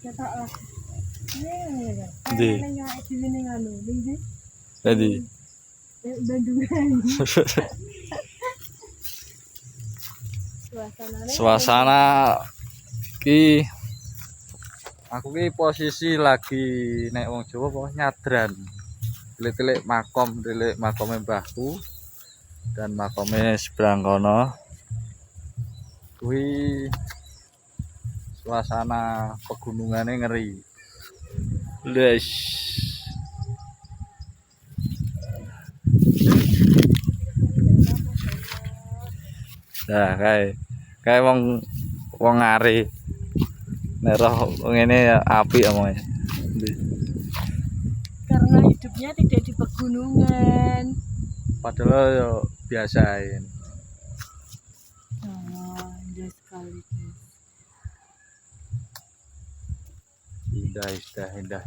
Ketok lah. Iya. Ndi? Nang dhewe ning anu, ning ndi? Jadi Bandungan. suasana ki aku ki posisi lagi nek wong Jawa apa nyadran. Tilik-tilik makome mbahku dan makome seberang kono. Kuwi suasana pegunungane ngeri. Les. Nah, kae wong ngari. Nek roh ngene ya apik omongnya. Karena hidupnya tidak di pegunungan. Padahal yo biasain. Oh, indah sekali, guys. Indah.